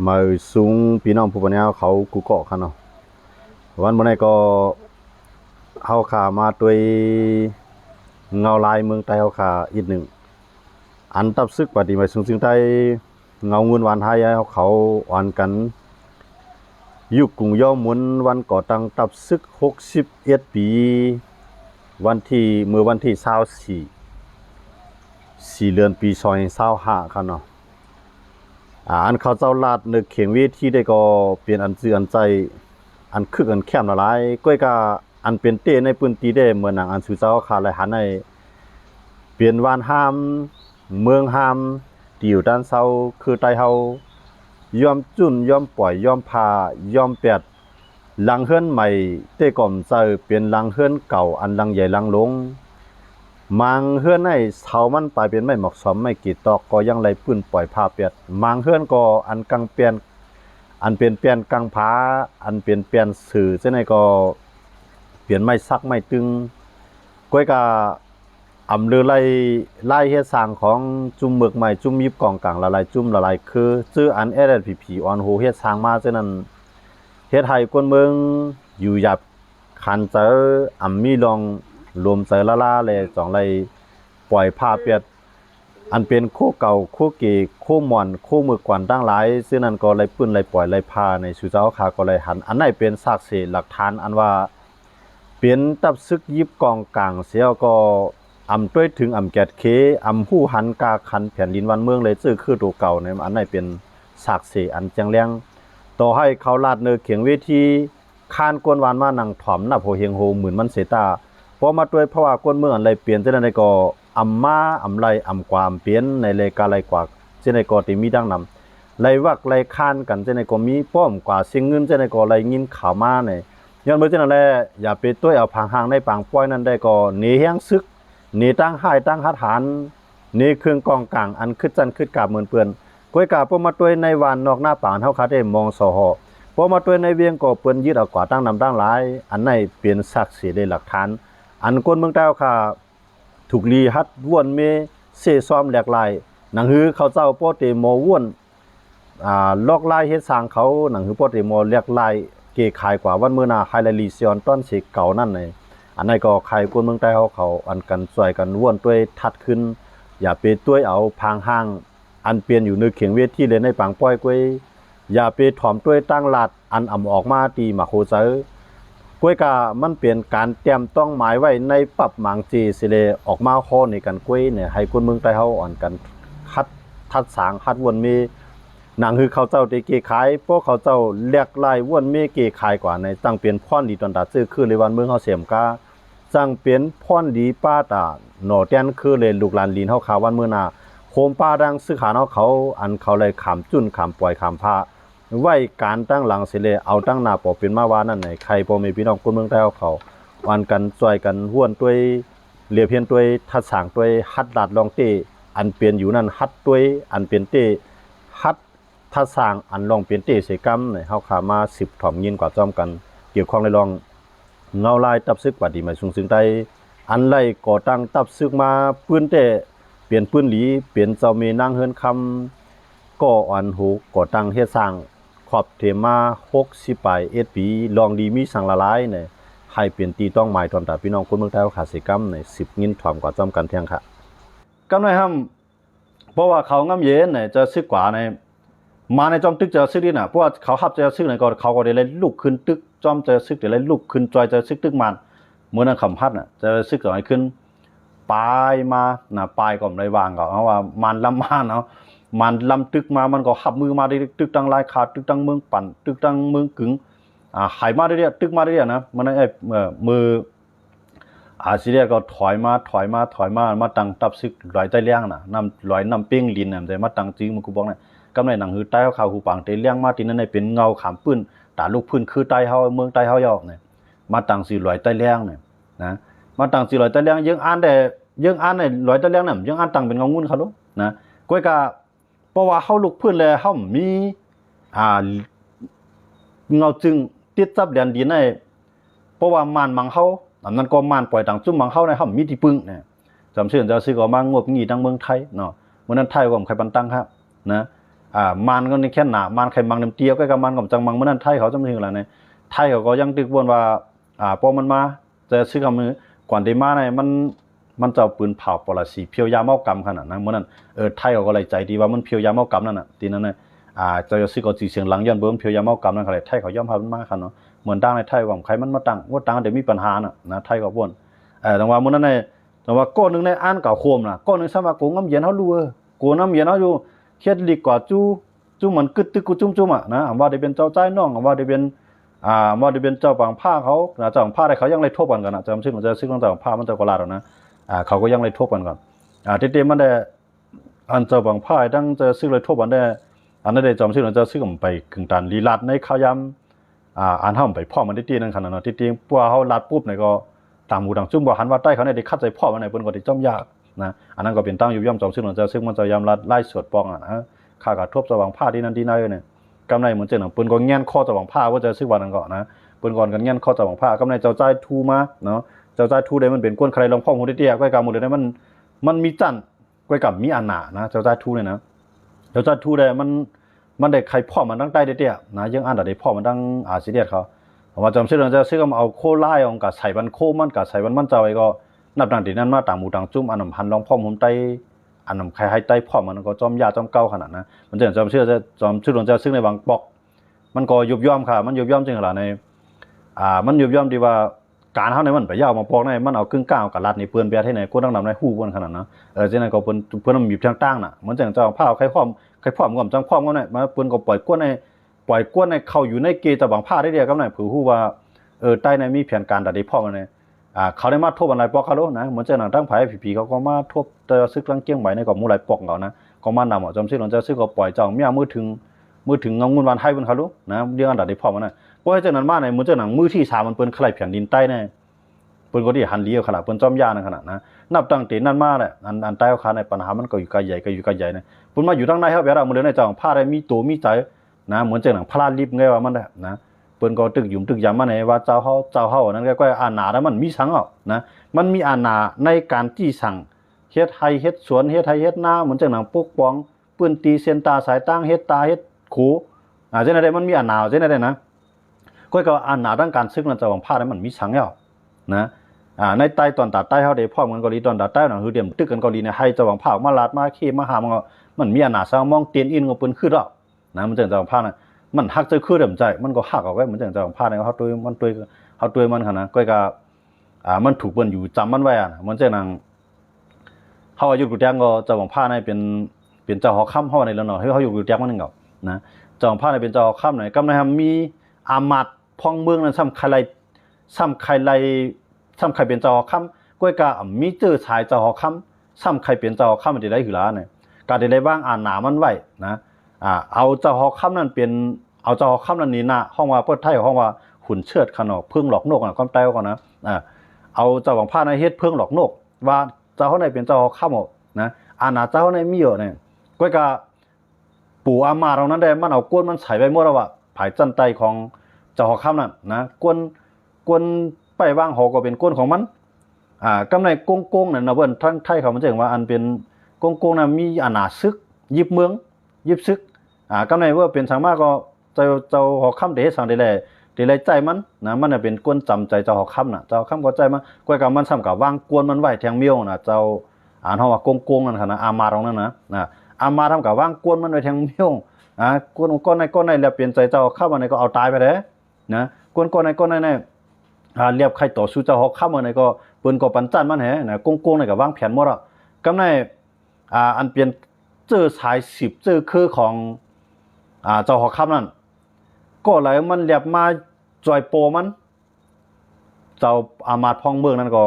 มาสูงพี่น้องผู้ปนญาเขากูเกาะคันเนาะวันมื้อนี้ก็เฮาขามาด้วยเงาลายเมืองใต้เฮาขาอีกหนึ่งอันตับซึกปฏิมาสูงซึ่งใต้เงาเงินวันไทยเขาอ่อนกันยุคกรุงย่อมหมุนวันก่อตั้งตับซึก61ปีวันที่เมื่อวันที่24เดือนปี2025คันเนาะอันเขาเจ้าลาดนึกเขียงวิธีได้ก็เปลี่ยนอันซื่ออันใจอันคึกอันแคมละลายก้อยก็อันเป็นเต้ในปืนตีได้เหมือนหนังอันสุเจ้าขาหลายหันในเปลี่ยนวานห้ามเมืองห้ามที่อยู่ด้านเซาคือใต้เฮายอมจุนยอมปล่อยยอมพายอมแปดหลังเฮือนใหม่เต้ก่อมเจอเปลี่ยนหลังเฮือนเก่าอันหลังใหญ่หลังลงมังเฮือนให้เสามันไปเป็นไม่เหมาะสมไม่กี่ตอกก็ยังไหลปืนปล่อยพาเปียดมังเฮือนก็อันกังเปลี่ยนอันเปลี่ยนเปลี่ยนกังผาอันเปลี่ยนเปลี่ยนสื่อเจ้าไหนก็เปลี่ยนไม่ซักไม่ตึงก้อยก็อำเลือไล่เฮ็ดสร้างของจุ่มหมึกใหม่จุ่มยิบกองกลางละลายจุ่มละลายคือชื่ออันผีออนโหเฮ็ดสร้างมาเจ้านั้นเฮ็ดให้คนเมืองอยู่หยับคันเจออำมีลองรวมใจละลาเลยสองเลยปล่อยผ้าเปียดอันเป็นคู่เก่าคู่เก๋คู่หมอนคู่มือกวนตั้งหลายซึ่งนั้นก็เลยปื้นเลยปล่อยเลยผ้าในสุเจ้าขาก็เลยหันอันไหนเป็นซากเศษหลักฐานอันว่าเป็นตับซึกยิบกองกลางเสียก็อำต้วยถึงอำแกดเคอำหู้หันกาคันแผ่นดินวันเมืองเลยซื่อคือตัวเก่าในอันไหนเป็นซากเศษอันจังเลี้ยงต่อให้เขาลาดเนอเขียงเวทีคานกวนวานมานั่งถ่อมนับโหเฮงโหหมื่นมันเสตาพอมาด้วยเพราะว่าก้นเมืองอะไรเปลี่ยนเจ้าในก็อำมาอำไรอำความเปลี่ยนในรายการไรกว่าเจ้าในก็ที่มีดังนำไรวักไรค้านกันเจ้าในก็มีป้อมกว่าสิ่งเงินเจ้าในก็ไรยินข่าวมาเนี่ยย้อนเมื่อเจ้านั่นแหละอย่าไปตัวเอาพังหางในปางป้อยนั่นได้ก็หนีแห้งซึกหนีตั้งห้ายตั้งหัดหันหนีเครื่องกองกลางอันคึดจันคึดกาบเหมือนเปื่อนก้อยกาพอมาด้วยในวันนอกหน้าปางเฮาคาได้มองสอหอพอมาด้วยในเวียงก็เปิ้นยึดเอากว่าตั้งนำตั้งหลายอันไหนเปลี่ยนศักดิ์ศรีได้หลักฐานอันคนเมืองเต้าค่ะถูกลีฮัดว่วนเมเซซ้อมแหลกลายหนังหือเขาเจ้าโปเตโมว่วนลอกลายเฮ็ดสร้างเขาหนังหือโปเตโมแหลกลายเกขายกว่าวันมื้อหน้าไฮไลลีซิออนต้นสิเก่านั่นนี่อันนั้นก็ใครคนเมืองใต้เขาอันกันช่วยกันว่วนด้วยทัดขึ้นอย่าไปต้วยเอาพางห้างอันเปลี่ยนอยู่ในเขียงเวทีเลยในปางป้อยกวยอย่าไปถ่อมด้วยตั้งหลัดอันอ่ำออกมาตีมาโคเจอกล้วยกามันเปลี่ยนการเตรียมต้องหมายไว้ในปรับหมางจีสิเลออกมาข้อในการกล้วยเนี่ยให้คนเมืองใต้เฮาอ่อนกันคัดทัดสางคัดวนมีหนังคือเขาเจ้าได้เกขายพวกเขาเจ้าเรียกลายวนมีเกขายกว่าในตั้งเปลี่ยนพรดีตอนตาซื้อคือในวันเมืองเฮาเสียมกาจังเปลี่ยนพรดีป้าตาหน่อแตนคือเลยลูกหลานลีนเฮาขาวันมื้อหน้าโคมป้าดังซื้อขาเฮาเขาอันเขาเลยขามจุ้นขามปล่อยขามพาไว้การตั้งหลังสิเลเอาตั้งหน้าปอเป็นมาว่านั่นไหนใครบ่มีพี่น้องคนเมืองใต้เขาวันกันช่วยกันห้วนด้วยเหลียเพียนด้วยทัดสางด้วยฮัดลาดลองเตอันเปลี่ยนอยู่นั่นฮัดด้วยอันเปลี่ยนเตฮัดทัดสางอันลองเปลี่ยนเตเสกรรมเนี่ยเฮาขามา10ถ่อมยินกว่าจ้อมกันเกี่ยวข้องในลองเงาลายตับซึกว่าดีมาสูงซึ่งใต้อันไล่ก่อตั้งตับซึกมาปืนเตเปลี่ยนปืนหลีเปลี่ยนเจ้าเมนางเฮินคำก่ออันหูก่อตั้งเฮ็ดสร้างขอบเทมา60 ปี ลองดีมีสังละลายเนี่ยให้เปลี่ยนตีต้องหมายตอนตาพี่น้องคนเมืองใต้ขาศิกรรมใน10งินถ่อมกว่าจ้อมกันเที่ยงค่ะกำหนดห้ำเพราะว่าเขางำเย็นเนี่ยจะซึกกว่าในมาในจอมตึกจะซึกนี่น่ะเพราะว่าเขาหับจะซึกไหนก็เขาก็ได้เลยลุกขึ้นตึกจอมจะซึกได้เลยลุกขึ้นจอยจะซึกตึกมันเมื่อนั้นคำพัดน่ะจะซึกก่อนขึ้นปลายมาน่ะปลายก็ไม่วางก็เพราะว่ามันลำมาเนาะมันลำตึกมามันก็ขับมือมาได้ตึกตั้งลายขาดตึกตั้งเมืองปั่นตึกตั้งเมืองกึ่งหายมาได้เรียตึกมาได้เรียนะมันไอ้มือสิเรียก็ถอยมามาตั้งตับซึกลอยใต้เลี้ยงน่ะนำลอยนำเป้งลินน่ะแต่มาตั้งจริงมันกูบอกน่ะกำไรหนังหือใต้เขาหูปังเตเลี้ยงมาที่นั่นเป็นเงาขามปื้นตาลูกพื้นคือใต้เฮาเมืองใต้เฮาย่อเนี่ยมาตั้งสิลอยใต้เลี้ยงเนี่ยนะมาตั้งสิลอยใต้เลี้ยงยังอ่านได้ยังอ่านในลอยใต้เลี้ยงน่ะยังอ่านตั้งเป็นเงางุ่นเขาลูกนะก้อยกะเพราะว่าเฮาลุกพื้นแล้วเฮามีเงาจึงติดจับแดนดินในเพราะว่ามันมังเฮาอันนั้นก็มันปล่อยต่างจุ่มมังเฮาในเฮามีที่พึ่งเนี่ยจำชื่อจะซื้อก็มางบงี้ทั้งเมืองไทยเนาะเมื่อนั้นไทยก็ใครปันตั้งครับนะ มันก็นี่แค่หนามันใครมังน้ำเตี้ยก็กับมันกับจังมังเมื่อนั้นไทยเขาจำถึงอะไรเนี่ยไทยเขาก็ยังตึกวนว่าพอมันมาจะซื้อกับมือก่อนที่มาเนี่ยมันจะปืนเผาปลาสีเพียวยาเมากำขนาดนั้นเมื่อนั้นไทยเขาก็เลยใจดีว่ามันเพียวยาเมากำนั่นน่ะทีนั้นเนี่ยจะซื้อกับจีเสียงหลังย้อนเบิ้มเพียวยาเมากำนั่นเขาเลยไทยเขาย่อมพามันมาขนาดเนาะเหมือนตั้งในไทยว่าใครมันมาตั้งว่าตั้งเดี๋ยวมีปัญหาน่ะนะไทยเขาบ่นแต่ว่าเมื่อนั้นเนี่ยแต่ว่าก้อนนึงในอ่านเก่าโคมน่ะก้อนนึงสามารถโกงน้ำเย็นเขารู้โกงน้ำเย็นเขาอยู่เฮ็ดลีกว่าจู้มันกึดตึกกูจุ้มๆอ่ะนะว่าได้เป็นเจ้าใจน้องว่าได้เป็นว่าได้เป็นเจ้าบางผ้าเขาเจ้าบางผ้าได้เขายังไล่ทบกันนะจำชื่อมันจะซื้อของเจ้าบางผ้ามันเจ้ากลาดนะเขาก็ยังไล่ทบกันก่อนเต็มมันได้อันเจ้าบางผ้าตั้งจะซื้อไล่ทบกันได้อันนั้นได้จำชื่อมันจะซื้อกันไปกึ่งตันลีลาดในข้าวยำอันห้ามไปพ่อมันตีนั่นขนาดนั้นตีปัวเขาลาดปุ๊บเนี่ยก็ต่างหมู่ต่างจุ่มบ่หันว่าใต้เขาเนี่ยได้คัดใจพ่อมันในเปิ้นก็ได้จ้อมยากนะอันนั้นก็เป็นตั้งอยู่ย่อมจำชื่อมันจะซื้อมันจะยำลาดไล่สวดปองนะข้ากระทบจะวางผ้าที่นั่นที่นั่นเนี่ยกำไรเหมือนเจ้าหนังปืนก็เงี้ยนข้อจะวางผ้าว่าจะซื้อวันนั้นก่อนนะปืนก่อนกันเงี้ยนข้อจะวางผ้ากำไรเจ้าใจทูมาเนาะเจ้าใจทูได้มันเป็นก้นใครลองพ่อหูเตี้ยก้อยกำหมดเลยนะมันมีจันก้อยกับมีอันหนานะเจ้าใจทูเนี่ยนะเจ้าใจทูได้มันได้ใครพ่อมันตั้งใต้เตี้ยนะยังอันได้พ่อมันตั้งซีเรียสเขาว่าจำชื่อเราจะซื้อก็เอาโคไล่องกับใส่บันโคมันกับใส่บันมันเจ้าไอ้ก็นับต่างตีนั้นมาต่างหมู่ต่างจุ่มอันนั้นพันลองพ่อผมใต้อันนั้นใครให้ใต้พ่อมันก็จอมยาจอมเก้าขนาดนะมันจะจำชื่อจะจำชื่อหลวงจะซึ่งในบางปอกมันก็ยุบย่อมค่ะมันยุบย่อมจริงขนาดในมันยุบย่อมดีว่าการเท่าในมันไปยาวมาปอกในมันเอาครึ่งก้าวกับรัดในเปื้อนเบียร์ที่ไหนกูต้องนำในหู้บนขนาดนะเจ้าไหนก็เปื้อนมันบีบทางตั้งน่ะมันจะเจ้าผ้าใครพร้อมก็จังพร้อมก็ไหนมาเปื้อนก็ปล่อยก้นในเข้าอยู่ในเกจะบางผ้าได้เดียวก็ไหนผือหู้ว่าใต้ในมีแผนการแต่ได้พ่อมันเนี่ยเขาได้มาทบอะไรปอกเขาโลนะเหมือนเจ้าหนังตั้งไผ่ผีเขาก็มาทบแต่ซึกลังเกี้ยงไหวในกับมูไหลปอกเขานะก็มานำจำชื่อหลวงจะซื้อก็ปล่อยเจ้าเมียมือถึงงงุนวันให้บนเขาลูนะเรื่องอันดับได้พอมันนะเพราะให้เจ้านั้นมาในมือเจ้าหนังมือที่3มันเปิ้นใครแผ่นดินใต้แน่เปิ้นก็ที่หันเลี้ยวขนาดเปิ้นจอมยานะขนาดนะนับตั้งแต่นั้นมาแหละอันใต้เขาในปัญหามันก็อยู่ไกลใหญ่นะเปิ้นมาอยู่ทางในครับเวลามื้อเดือนในเจ้าผ้าได้มีตัวมีใจนะเหมือนเจ้าหนังพลาดรีบไงว่ามันได้นะเปิ้นก็ตึกยุ่มตึกยามมาในว่าเจ้าเฮานั้นก็อ่านหนาแล้วมันมีสังอ่ะนะมันมีอ่านหนาในการที่สั่งเฮ็ดไร่เฮ็ดสวนเฮ็ดไร่เฮ็ดนาเหมือนเจ้าหนังปกป้องปืนตีเส้นตาสายตั้งเฮ็ดตาเฮ็ดขู่เจ้าไหนได้มันมีอ่านหนาเจ้าไหนได้นะก็อ่านหนาด้านการซึกนั่นจะวางผ้าได้มันมีสังอ่ะนะในใต้ตอนตัดใต้เฮาได้พร้อมกันเกาหลีตอนตัดใต้น่ะคือเดียมตึกกันเกาหลีเนี่ยให้จะวางผ้ามาลาดมาเข้มาหามันมีอ่านหนาซะมองเตียนอินก็ปืนขึ้นแล้วนะมันจะวางผ้าน่ะมันฮักจะคือเดิมใจมันก็ฮักเอาไว้เหมือนจังจะผ้าในเขาตัวมันขนาดก้อยก็มันถูกเปิ้นอยู่จำมันไว้อ่ะมันจังนั้นเฮาอายุกูแตงก็เจ้าของผ้าในเป็นเจ้าหอค่ำเฮาในแล้วเนาะเฮาอยู่กูแตงมันนึงก็นะเจ้าของผ้าในเป็นเจ้าหอค่ำไหนกำในมีอามาตย์พองเมืองนั้นซ้ำใครเป็นเจ้าหอค่ำก้อยก็มีเจอชายเจ้าหอค่ำซ้ำใครเป็นเจ้าหอค่ำมันได้คือล่ะเนี่ยก็ได้บ้างอ่านหนามันไว้นะเอาเจ้าหอค่ำนั่นเป็นเอาเจ้าหอค่ำนั่นนี่นะห้องว่าเปิดไทยห้องว่าหุ่นเชิดขนอกเพิ่งหลอกนกอ่ะความแต้วก่อนนะเอาเจ้าของผ้าในเฮ็ดเพิ่งหลอกนกว่าเจ้าเฮาในเป็นเจ้าหอค่ำนะอาณาเจ้าในมีเยอะเนี่ยก้อยก็ปู่อามาตรงนั้นได้มันเอาก้นมันใส่ไว้หมดแล้วว่าผายจันไตของเจ้าหอค่ำนั่นนะก้นไปว่างหอก็เป็นก้นของมันกำในกงนั่นนะเพิ่นทั้งไทยเขามันจะเห็นว่าอันเป็นกงน่ะมีอาณาซึกยิบเมืองยิบซึกกำในว่าเป็นสังมาก็เจ้าหอค่ำได้สั่งได้แลใจมันนะมันน่ะเป็นก้นจำใจเจ้าหอค่ำน่ะเจ้าค่ำก็ใจมันก้อยกับมันซ้ำกับวางกวนมันไว้แทงเมียวน่ะเจ้าเฮาว่ากงนั่นคั่นน่ะอามาตรงนั้นนะอามาทำกับวางกวนมันไว้แทงเมียวก้นในแล้วเปลี่ยนใจเจ้าค่ำอันนี้ก็เอาตายไปเด้นะก้นในเรียบใครต่อสู้เจ้าหอค่ำอันนี้ก็เปิ้นก็ปันจันมันแหนะกงนี่ก็วางแผนหมดอ่ะกำในอันเปลี่ยนเจอสาย10เจอคือของเจ้าหอค่ำนั่นก็เลยมันเรียบมาจอยโปมันเจ้าอามาตย์พองเมืองนั่นก็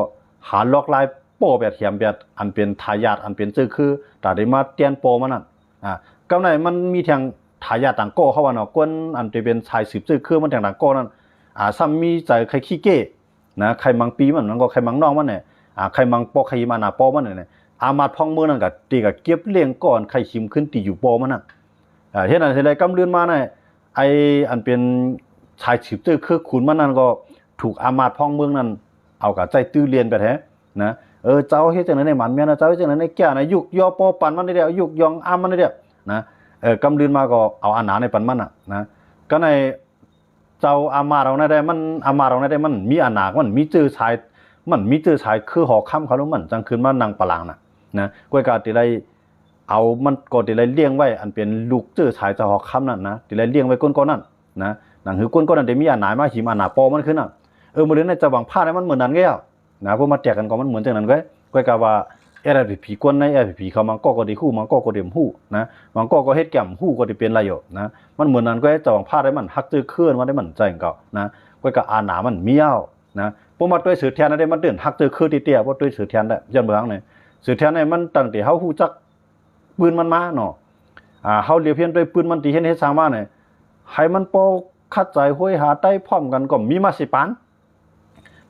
หาล็อกลายโปแบบเหียมแบบอันเป็นทายาทอันเป็นเจอคือแต่ได้มาเตียนโปมันนั่นกำในมันมีทางทายาทต่างโก้เข้าว่าเนาะก้นอันที่เป็นชาย10เจอคือมันทางต่างโก้นั่นซ้ำมีใจใครขี้เก้นะใครมังปีมันก็ใครมังน้องมันเนี่ยใครมังปอใครมานาปอมันเนี่ยอามาตย์พองเมืองนั่นก็ตีก็เก็บเลี้ยงก่อนใครหิมขึ้นตีอยู่โปมันนั่นเฮ็ดอันสิได้กำเลือนมาเนี่ยไออันเป็นชายฉิบเจอคือขุนมันนั่นก็ถูกอามาตย์พองเมืองนั่นเอากับใจตื้อเรียนไปแท้นะเจ้าเฮ็ดจังได๋ในมันแม่นนะเจ้าเฮ็ดจังได๋ในแก่นะยุกยอปอปันมันได้เด้อยุกยองอ้ำมันได้เด้อนะ กำลืนมาก็เอาอาหนาในปันมันอ่ะนะก็ในเจ้าอามาเราได้มันอามาเราได้มันมีอาหนามันมีจื้อชายมันมีจื้อชายคือหอค่ำเขาแล้วมันจังคืนมานางปะลางน่ะนะก้อยกาติไรเอามันก็ติไรเลี้ยงไว้อันเป็นลูกจื้อชายจะหอค่ำนั่นนะติไรเลี้ยงไว้ก้นก้อนนั่นนะหนังหือก้นก้อนนั่นได้มีอาหนามาหิมอาหนาปอมันขึ้นอ่ะมื้อนี้ในจะหวังผ้าได้มันเหมือนนั้นแก้วนะพวกมาแจกกันก็มันเหมือนจังนั้นก้อยกาว่าผีกวนในผีเขามันก็ดีคู่มันก็เดียมหู้นะมันก็เฮ็ดแก้มหู้ก็สิเป็นไรอยู่นะมันเหมือนนั้นก็จะหวังผ้าได้มันฮักจื้อเคลื่อนมาได้มันใจก็นะก้อยกาอาหนามันมีเอานะพวกมาด้วยสือแทนได้มันเดินฮักจื้อคือเตี้ยๆบ่ด้วยสือแทนได้ยันเมืองนี่สือแทนนี่มันตั้งแต่เฮาฮู้จักปืนมันมาเนาะเฮาเรียกเพียนด้วยปืนมันที่เฮ็ดสร้างมาเนี่ยให้มันปอคัดใจห้วยหาใต้พร้อมกันก็มีมาสิปาน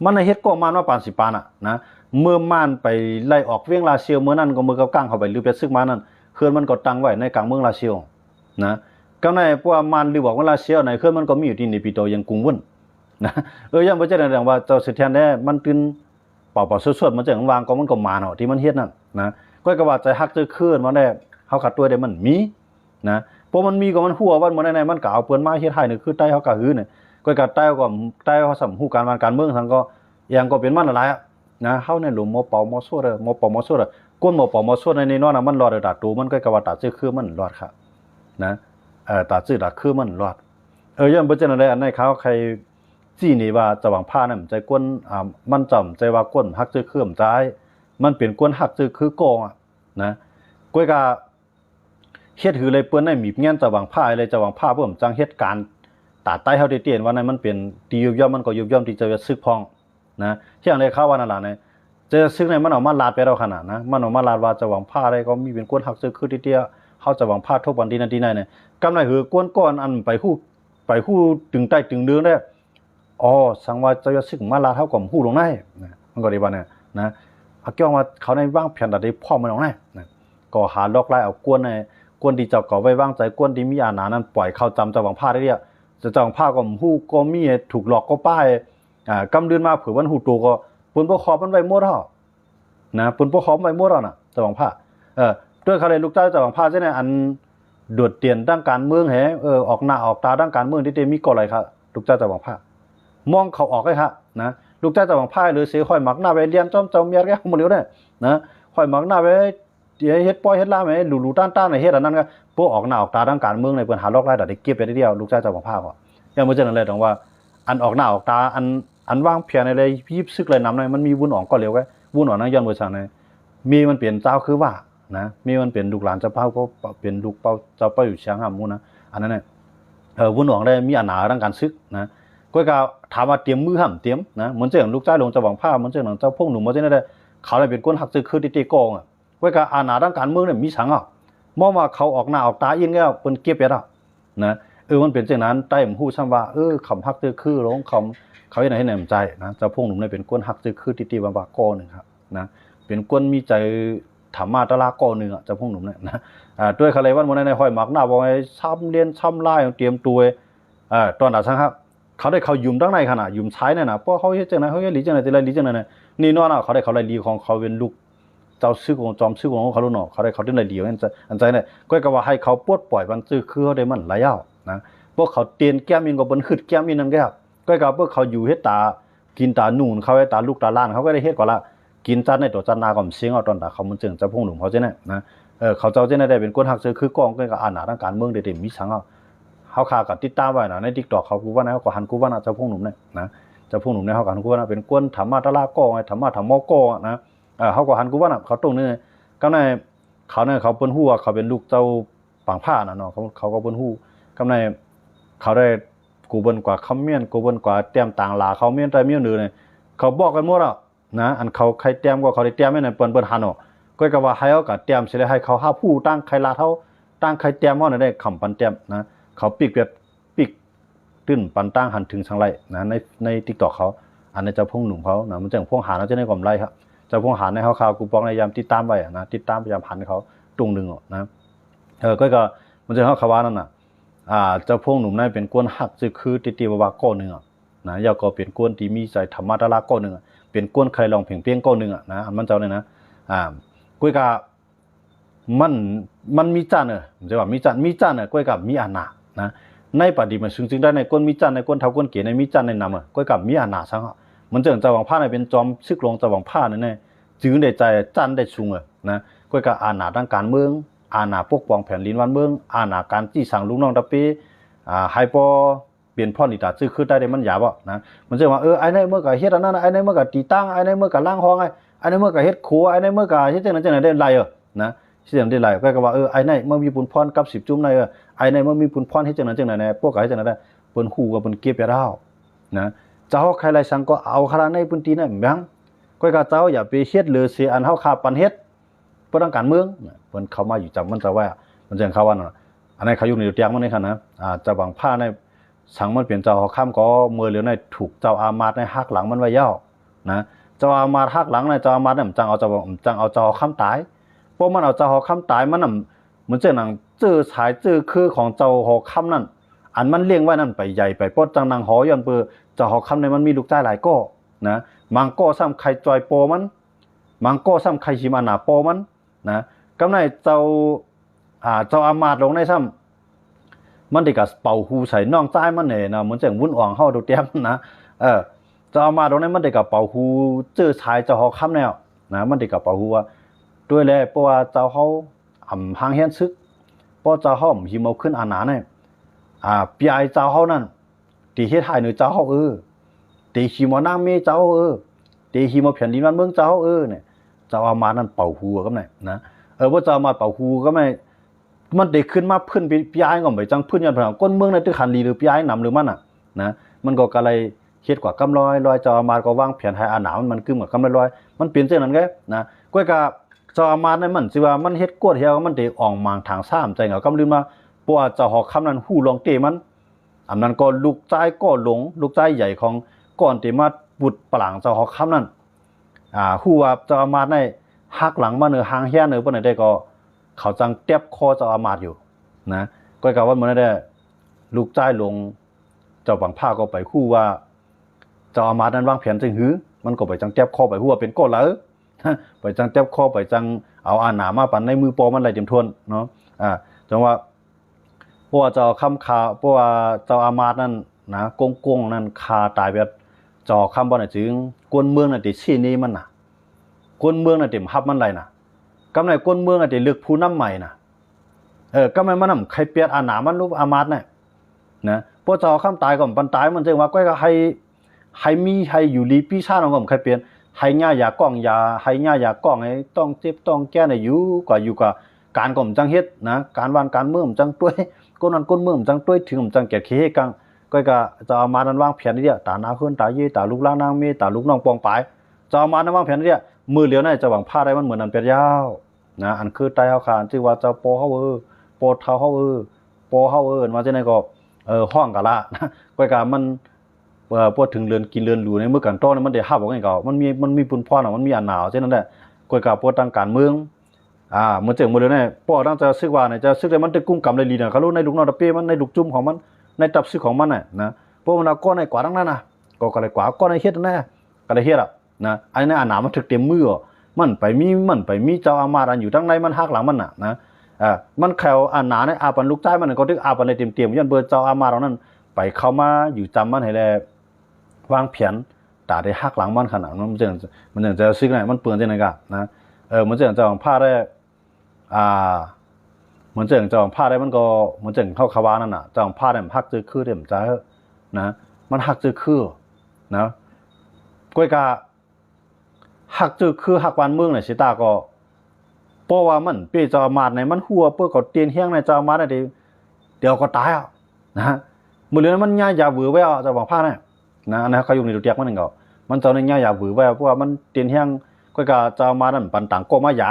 มันเฮ็ดก็มาว่าปานสิปานอ่ะนะเมื่อม่านไปไล่ออกเวียงลาเซียวเมื่อนั้นก็มือกับก้างเข้าไปหรือไปซึกมานั้นเคลื่อนมันก็ตั้งไว้ในกลางเมืองลาเซียวนะก็ในพวกมันหรือบอกว่าลาเซียวในเคลื่อนมันก็มีอยู่ที่ในปีโตยังกรุงวุ่นนะยังบ่จะได้ว่าเจ้าสิแทนได้มันตื่นเป่าๆสวดๆมันจังวางก็มันก็มาเนาะที่มันเฮ็ดนั่นนะก็ว่าใจฮักจะเคลื่อนมาได้เฮาขัดตัวได้มันมีนะเพราะมันมีก็มันหัววันบ่ได้มันก็เอาเปิ้นมาเฮ็ดให้นี่คือใต้เฮาก็หือนี่ก็ใต้ก็ใต้เฮาสำฮู้การเมืองทั้งก็ยังก็เป็นมันหลายนะเฮาในหลุมมอเปามอโซดมอปอมอโซดก้นมอปอมอโซดในนี้เนาะนะมันรอดดาตูมันก็ว่าตาซื่อคือมันรอดครับนะตาซื่อดาคือมันรอดยังบ่จังได๋อันไหนเขาใครจี้นี่ว่าจะหวังผ้านั่นใจก้นมันจำใจว่าก้นฮักซื่อคือมใจมันเป็นก้นฮักซื่อคือกองอ่ะนะก้อยก็เฮ็ดหือเลยเปิ้นได้มีแง่นจะหวังผ้าเลยจะหวังผ้าเพิ่มจังเฮ็ดการตาใต้เฮาได้เตียนว่านั้นมันเป็นตียุบย่อมมันก็ยุบย่อมที่จะซึกพองนะที่อย่างไรเขาว่านั่นล่ะเนี่ยจะซึ่งในมันออกมาลาดไปเราขนาดนะมันออกมาลาดว่าจะหวังผ้าได้ก็มีเป็นก้นหักซื้อคือทีเดียวเขาจะหวังผ้าทุกวันที่นั่นที่ไหนเนี่ยกำไรหือก้นก้อนอันไปฮู้ถึงใต้ถึงเดือนได้สังว่าจะซึ่งมาลาดเท่ากับฮู้ลงได้นะมันก็ได้ว่าเนี่ยนะเอาเกี่ยวว่าเขาในว่างแผนได้พ่อมันลงได้นะก็หาลอกไล่เอาก้นในก้นที่เจ้าก็ไว้วางใจก้นที่มีอาหนานั้นปล่อยเข้าจำจะหวังผ้าได้เดียวจะจองผ้าก็ฮู้ก็มีถูกหลอกก็ป้ายกำเดือนมาเผื่อวันหูตัวก็ปนบ่ขอบมันไว้หมดเฮานะปนบ่ขอบไว้หมดเฮาน่ะเจ้าของผ้าด้วยเขาเลยลูกเจ้าของผ้าใช่ไหมอันโดดเด่นด้านการเมืองแฮออกหน้าออกตาด้านการเมืองที่มีก่ออะไรครับลูกเจ้าของผ้ามองเขาออกให้ฮะนะลูกเจ้าของผ้าหรือเสียค่อยหมักหน้าไว้เรียนจ้อมเจ้าเมียแกหมดแล้วเนี่ยนะค่อยหมักหน้าไว้เฮ็ดป้อยเฮ็ดล่าแม่หลู่ๆต้านๆในเฮ็ดอันนั้นก็พวกออกหน้าออกตาด้านการเมืองในเปิ้นหาลอกไล่ได้เก็บไปได้เดียวลูกเจ้าของผ้าก็ยังบ่จังนั้นเลยต้องว่าอันออกหน้าออกตาอันว่างเพียในเลยยิบซึกเลยนำเลยมันมีวุ่นออกก็เร็วไว้วุ่นออกนั่งย้อนบริษัทเลยมีมันเปลี่ยนเจ้าคือว่านะมีมันเปลี่ยนลูกหลานเจ้าเป้าก็เป็นลูกเป้าเจ้าเป้าอยู่เชียงหามูนะอันนั้นเนี่ยวุ่นออกได้มีอาหนาดังการซึกนะก็ถามว่าเตรียมมือห้ามเตรียมนะเหมือนเจ้าลูกเจ้าลงจะหวังผ้าเหมือนเจ้าเจ้าพงหนุ่มมาเจ้าได้เขาเลยเป็นก้นหักซึกคือตีกองอ่ะก็อาหนาดังการเมืองเนี่ยมีสังอ่ะมองว่าเขาออกหน้าออกตาอินแล้วเป็นเก็บไปแล้วนะมันเป็นเช่นนั้นใต้ผมพูดซ้ำว่าคำฮักซึกคือร้องคำเขาให้ไหนใจนะเจ้าพงหนุ่มเนี่ยเป็นก้นหักซึกคือตีบางบาก้อหนึ่งครับนะเป็นก้นมีใจถามมาตะลาก้อหนึ่งอ่ะเจ้าพงหนุ่มเนี่ยนะด้วยเขาเลยว่าวันในห้อยหมักหน้าบอกให้ช้ำเลียนช้ำไล่เตรียมตัวตอนหน้าช่างครับเขาได้เขายุ่มตั้งในขณะยุ่มใช้เนี่ยนะเพราะเขาเฮ็ดจังไหนเขาเฮ็ดหลีจังไหนแต่ละหลีจังไหนนี่นอนอ่ะเขาได้เขาไล่ลีของเขาเป็นลูกเจ้าซื้อของจอมซื้อของเขาลูกเนาะเขาได้เขาได้ไล่ลีอันใจเนี่ยก็ว่าให้เขาปลดปล่อยมันซื้อคือเขาได้มันหลายยาวนะพวกเขาเตียนแก้มมินก็บนขึ้นแก้มมินนั่นแก้วก็พวกเขาอยู่เฮ็ดตากินตาหนูนเขาให้ตาลูกตาล้านเขาก็ได้เฮ็ดก่อนละกินจัดในตัวจันนาก็เสียงเอาตอนตาเขามันจึงจะพงหนุ่มเขาเจ้เนี่ยนะเขาเจ้าเจ้ได้เป็นก้นหักซื้อคือกองก็อ่านหน้าทางการเมืองได้มีสังเขาขากับติดตามไว้นะใน TikTok เขากูว่านะเขาก็หันกูว่านะเจ้าพงหนุ่มเนี่ยนะเจ้าพงหนุ่มเนี่ยเขาก็หันกูว่านะเป็นก้นธรรมะตะลากอธรรมะธรรมกอนะเขาก็หันกูว่านะเขาตรงนี้ก็ในเขาเนี่ยเขาเป็นฮู้ว่าเขาเป็นลูกเจ้าปังผ้าน่ะเนาะเขาก็เป็นฮู้กำในเขาได้กูเบิ้นกว่าคำเมียนกูเบิ้นกว่าเตรียมต่างลาเขาเมียนแต่เมียนอื่นเนี่ยเขาบอกกันหมดอ่ะนะอันเขาใครเตรียมก็เขาได้เตรียมไม่นั่นเปิ้นหันออกก็ว่าให้เขาก็เตรียมสิได้ให้เขาหาผู้ตั้งใครลาเท่าตั้งใครเตรียมว่าได้คำปันเตรียมนะเขาปีกตื้นปันตั้งหันถึงทางไรนะใน TikTok เขาอันนี้เจ้าพงหนุ่มเขานะมันจังพงหาแล้วจะได้กำไรครับเจ้าพงหาในเขาข่าวกูปองในยามติดตามไว้นะติดตามพยายามหันเขาตรงนึงนะก็มันจะเขาข่าวนั่นน่ะเจ้าพงหนุ่มนั่นเป็นกวนหักซึคือติว่าก้อนึงนะยาก็เป็นกวนที่มีใจธรรมะตะลาก้อนึงเป็นกวนใครลองเพ่งเปี้ยงก้อนึงนะอันมันเจ้าเนี่ยนะกุ้ยกะ มันมันมีจันจะว่ามีจันก้อยกับมีอานานะในปฏิมันซึ่งได้ในก้นมีจันในก้นเท่าก้นเก๋ในมีจันในนำก้อยกับมีอานาซังมันเจิงจะหวังผ้าในเป็นจอมซึกลงจะหวังผ้าเนี่ยจึงได้ใจจันได้ชุงนะก้อยกับอานาทางการเมืองอานาปกป้องแผ่นดินวันเมืองอานาการจี้สั่งลูกน้องตะปีไฮปอเปลี่ยนพ่อหลีตาซื้อขึ้นได้มันหยาบนะมันจะว่าไอ้ในเมื่อกับเฮ็ดอันนั้นไอ้ในเมื่อกับตีตั้งไอ้ในเมื่อกับล่างห้องไอ้ในเมื่อกับเฮ็ดขัวไอ้ในเมื่อกับเฮ็ดจังนั้นได้ไรนะเสียงได้ไรก็ว่าไอ้ในเมื่อมีปุนพรกับ10จุ่มในไอ้ในเมื่อมีปุนพรเฮ็ดจังนั้นเนี่ยพวกก็เฮ็ดจังนั้นได้เปิ้นคู่กับเปิ้นเก็บไปแล้วนะเจ้าใครไรสังก็เอาขนาดในพื้นที่นั่นแบงก็เจ้าอย่าไปเฮ็ดเลยเสียอันเฮาขาปันเฮ็ดเพื่อทางการเมืองเพิ่นเข้ามาอยู่จำมันจะว่ามันจังเขาว่าอันนี้เขาอยู่ในเตียงมันนี่คั่นนะจะบางผ้าในสังมันเปลี่ยนเจ้าข้ามก็เมื่อเหลือในถูกเจ้าอามาตย์ในหักหลังมันไว้ย่อนะเจ้าอามาตย์หักหลังในเจ้าอามาตย์เนี่ยจังเอาเจ้าข้ามตายเพราะมันเอาเจ้าข้ามตายมันน่ะมันเจอหนังเจอสายเจอคือของเจ้าหอข้ามนั่นอันมันเลี้ยงไว้นั่นไปใหญ่ไปปดจังนางหอย้อนเปือเจ้าหอข้ามในมันมีลูกชายหลายก้อนะมังก้อซ้ำใครจอยโปมันมังก้อซ้ำใครชิมาหนาโปมันนะกำไรเจ้าอามาตย์ลงในซ้ำมันได้กับเป่าหูใส่น่องใต้มันเนี่ยนะมันจะวุ่นอ่องเข้าดูเตี้ยมนะจะเอามาตรงนี้มันได้กับเป่าหูเจอชายเจ้าเขาค้ำแนวนะมันได้กับเป่าหูว่าด้วยแหละเพราะว่าเจ้าเขาหางเฮียนซึกเพราะเจ้าเขาหิมเอาขึ้นอาหนาเนี่ยปีไอเจ้าเขานั่นตีเฮ็ดไทยหนึ่งเจ้าเขาตีหิมเอาน้ำเมเจ้าตีหิมเอาแผ่นดินวันเมืองเจ้าเนี่ยเจ้าอามานั่นเป่าหูก็ไม่นะว่าเจ้ามาเป่าหูก็ไม่มันได้ขึ้นมาพื้นพี่ไอ้ก็ไม่จังพื้นยันพลังก้นเมืองในตึกขันรีหรือพี่ไอ้นำหรือมันนะมันก็กะไรเฮ็ดกว่ากำลอยเจ้าอามาก็วางแผนให้อาหนามันกึ่งกับกำลอยมันเปลี่ยนเช่นนั้นไงนะก้อยกะเจ้าอามาในมันสิว่ามันเฮ็ดกวดเฮียมันได้อ่องมางทางซ้ำใจเหงากำลืมมาเพราะว่าเจ้าหอกคำนั้นหู้ลองเตมันอันนั้นก็ลูกใจก็หลงลูกใจใหญ่ของก่อนที่มาบุดปลางเจ้าหอกคำนั้นหู้ว่าเจ้าอามาในหักหลังมาหางเฮียปานใดได้ก็เขาจังเตียบคอเจ้าอามาตย์อยู่นะก็กล่าวว่ามันได้ลูกจ้ายลงเจ้าบางภาคก็ไปคู่ว่าเจ้าอามาตย์นั้นวางแผนจังหือมันก็ไปจังเตียบคอไปหัวเป็นก้นแล้วไปจังเตียบคอไปจังเอาอาหนามาปั่นในมือปอมันไหลเต็มทวนเนาะจังว่าเพราะว่าเจ้าคำคาเพราะว่าเจ้าอามาตย์นั้นนะกงนั้นคาตายแบบเจ้าคำบ่น่ะจึงกวนเมืองน่ะติชี้นี้มันน่ะกวนเมืองน่ะติฮับมันไหลน่ะกำไรก้นเมืองอาจจะเลือกผู้นำใหม่นะกำไรมันใครเปียดอาหนามันรูปอามาตย์เนี่ยนะพวกเจ้าข้ามตายก่อนปันตายมันจะว่าก็ให้มีให้อยู่ลีปีชาติของใครเปลี่ยนให้ง่ายอย่ากล้องอย่าให้ง่ายอย่ากล้องให้ต้องเจ็บต้องแก้ในอยู่กับการก่อมจังเฮ็ดนะการวางการเมืองจังต้วยก้นนั้นก้นเมืองจังต้วยถึงจังแก่เคกังก็จะเอามานั้นวางแผนนี่ตาหน้าขึ้นตาเย่ตาลูกล่างนางเมตาลูกน้องปองปลายจะเอามานั้นวางแผนนี่มือเหลียวน่าจะหวังผ้าได้มันเหมือนอันเป็ดยาวนะอันคือไตเขาขาดที่ว่าเจ้าโปเขาโปเท้าเขาโปเขามาเช่นนั้นก็ห้องกะละนะก้อยกามันพวดถึงเรือนกินเรือนหลูในเมื่อกันต้อนมันได้ห้าบอกไงเก่ามันมีปุ่นพ่อมันมีอันหนาวเช่นนั้นแหละก้อยกาพวดตั้งการเมืองเมื่อเจอมือเดียวเนี่ยพ่อตั้งจะซึกว่าเนี่ยจะซึกได้มันจะกุ้งกำเลยลีเนี่ยเขารู้ในลูกนอตะเป้มันในลูกจุ่มของมันในตับซึกของมันน่ะนะพวกมันเอาก้อนในกว่าทั้งนั้นนะก็เลยกว่าก้อนในเฮ็ดนั่นแหละก็เลยเฮ็ดนะอันนี้อันหนามันถึกเต็มมือมันไปมีเจ้าอามาตย์อยู่ทั้งในมันหักหลังมันน่ะนะมันแขวอันหนาเนี่ยอาปันลูกใจมันก็ถึงอาปันในเต็มยันเบอร์เจ้าอามาตย์เรานั้นไปเข้ามาอยู่จำมันให้แลวางแผนตาได้หักหลังมันขนาดมันจะซึกไหนมันเปลือนจังได๋กะนะมันจะของผ้าได้มันจะของผ้าได้มันก็มันจะเข้าคาวานั่นน่ะเจ้าของผ้าได้มันหักจื้อคือเด้มจ้านะมันหักจื้อคือนะก้อยกาหักจื้อคือหักวันเมืองเนี่ยสิตาก็เพราะว่ามันเป้เจ้าอามาตย์ในมันหัวเปิ้ก็เตียนเฮียงในเจ้าอามาตย์ได้เดี๋ยวก็ตายนะมื้อเหลือมันย่าอย่าหวือไว้เจ้าบางผ้าเนี่ยนะอันนั้นเขาอยู่ในตัวเตียกมันนึงก็มันเจ้าในย่าอย่าหวือไว้เพราะว่ามันเตียนเฮียงก้อยกาเจ้าอามาตย์นั้นปันต่างก็มาหยา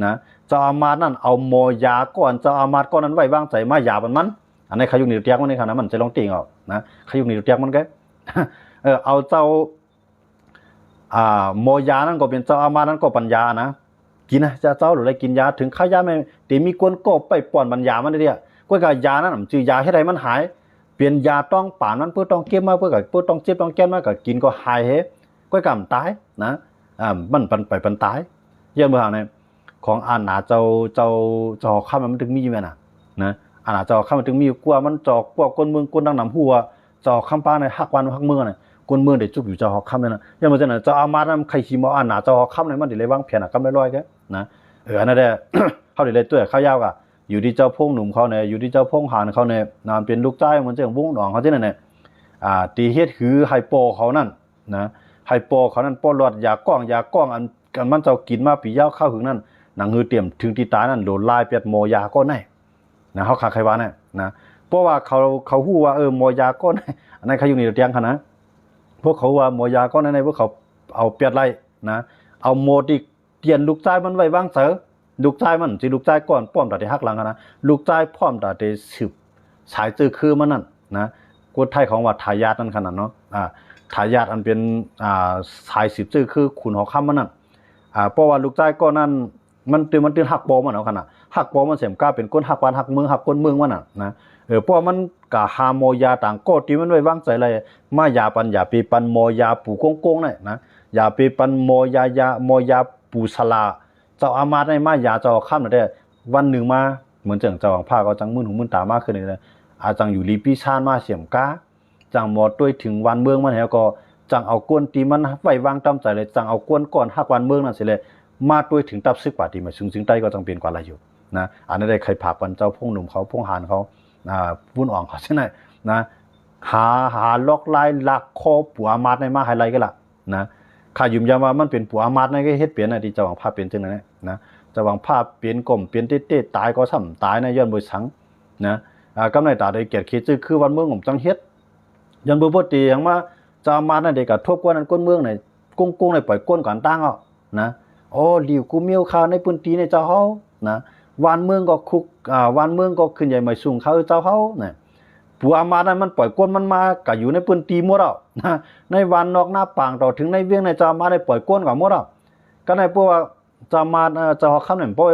นะเจ้าอามาตย์นั่นเอาโมยาก่อนเจ้าอามาตย์ก่อนนั้นไว้วางใจมาหยามันอันนี้เขาอยู่ในตัวเตียกมันนี่ค่ะนะมันจะลองติ่งออกนะเขาอยู่ในตัวเตียกมันก็เอาเจ้าโมยานั่นก็เป็นเจ้าอามาตย์นั้นก็ปัญญานะกินนะเจ้าหรืออะไรกินยาถึงข้ายาไม่ตีมีกวนก็ไปป้อนปัญญามันเนี่ยก็กายานั่นจือยาให้ใดมันหายเปลี่ยนยาต้องป่านมันเพื่อต้องเก็บมาเพื่อต้องเจ็บต้องแก้มาก็กินก็หายเฮ้ก็กำตายนะมันไปปันตายเยี่ยมเมื่อไหร่เนี่ย ของอ่านหนาเจ้าข้ามมันถึงมีแม่น่ะนะอ่านหนาเจ้าข้ามมันถึงมีกว่ามันจอกพวกคนเมืองคนดังนำหัวเจ้าข้ามป้าในฮักวันฮักเมืองน่ะคนเมืองได้จุบอยู่เจ้าข้ามนั่นน่ะยังมันจะน่ะเจ้าอามาตใครขี้มาอ่านหนาเจ้าข้ามในมันได้เลยวางแผนน่ะกำได้ร้อยแกนะอันนั้นแหละ เขาได้เลยตัวข้าวยาวก็อยู่ที่เจ้าพงหนุ่มเขาเนี่ยอยู่ที่เจ้าพงหานเขาเนี่ยนานเป็นลูกจ้างมันจะวงหนองเขาที่นั่นเนี่ยตีเฮ็ดหือไฮโปเขานั่นนะไฮโปเขานั่นป้อหลอดยาก้องอันมันเจ้ากินมาปียาวเข้าหึงนั่นหนังหือเตรียมถึงที่ตายนั่นโดนลายเปียดโมยาก็ได้นะเขาขาใครว่าเนี่ยนะเพราะว่าเขาฮู้ว่าโมยาก็ได้อันนั้นเขาอยู่ในเตียงเขานะพวกเขาว่าโมยาก็ในพวกเขาเอาเปียดไล่นะเอาโมดิเตียนลูกชายมันไว้วางเสอลูกชายมันสิลูกชายก่อนป้อมตาที่ฮักหลังนะลูกชายพร้อมตาที่สืบสายจื้อคือมันนั่นนะกฎไทยของว่าทายาทนั่นขนาดเนาะทายาทอันเป็นสายสืบจื้อคือขุนหอค่ำมันนั่นเพราะว่าลูกชายก็นั่นมันตื่นฮักปอมันเอาขนาดฮักปอมันเสียมกล้าเป็นก้นฮักบ้านฮักเมืองฮักก้นเมืองมันน่ะนะเพราะมันกะฮาโมยาต่างก็ที่มันไว้วางใจเลยมายาปันอย่าปีปันโมยาปู่กงเนี่ยนะอย่าปีปันโมยาปู่สลาเจ้าอามาตย์ในมายาเจ้าข้ามน่ะได้วันหนึ่งมาเหมือนเจ้าของผ้าก็จังมึนหูมึนตามากขึ้นเลยจังอยู่ลีปีชานมาเสียมก้าจังหมดด้วยถึงวันเมืองมันแล้วก็จังเอาก้นตีมันไว้วางตามใจเลยจังเอาก้นก่อนฮักวันเมืองนั่นสิเลยมาด้วยถึงตับซึกป่าที่มาซึ่งใต้ก็จังเป็นกว่าอะไรอยู่นะอันนั้นได้ใครผาปันเจ้าพงหนุ่มเขาพงหานเขาวุ่นอ่องเขาใช่ไหมนะหาล็อกไล่ลักคอปัวอามาตย์ในมาไฮไลท์ก็ละนะข้ายืมยาว่ามันเป็นปัวอามาตย์ในก็เฮ็ดเปลี่ยนนะที่เจ้าหวังภาพเป็นจังนั้นนะเจ้าหวังภาพเปลี่ยนกลมเปลี่ยนเต้ตายก็ซ้ำตายในย้อนบ่สังนะกำในตาได้เกียรติคิดคือวันเมืองผมจังเฮ็ดย้อนบ่บ่ตีอย่างมาเจ้าอามาตย์นั่นได้กระทบกว่านั้นก้นเมืองในกุ้งในปล่อยก้นก่อนตั้งเอานะโอ้หลิวกูเมียวข้าวในพื้นที่ในเจ้าเฮานะวานเมืองก็คุกวานเมืองก็ขึ้นใหญ่ไม่สูงเขาเจ้าเฮานะปัวอามาตย์นั้นมันปล่อยก้นมันมาก็อยู่ในพื้นที่หมดแล้วนะในวันนอกหน้าปางต่อถึงในเวียงในเจ้าอามาตย์ได้ปล่อยก้นกว่าหมดแล้วก็ในพวกเจ้าอามาตย์เจ้าเฮาคำนั้นบ่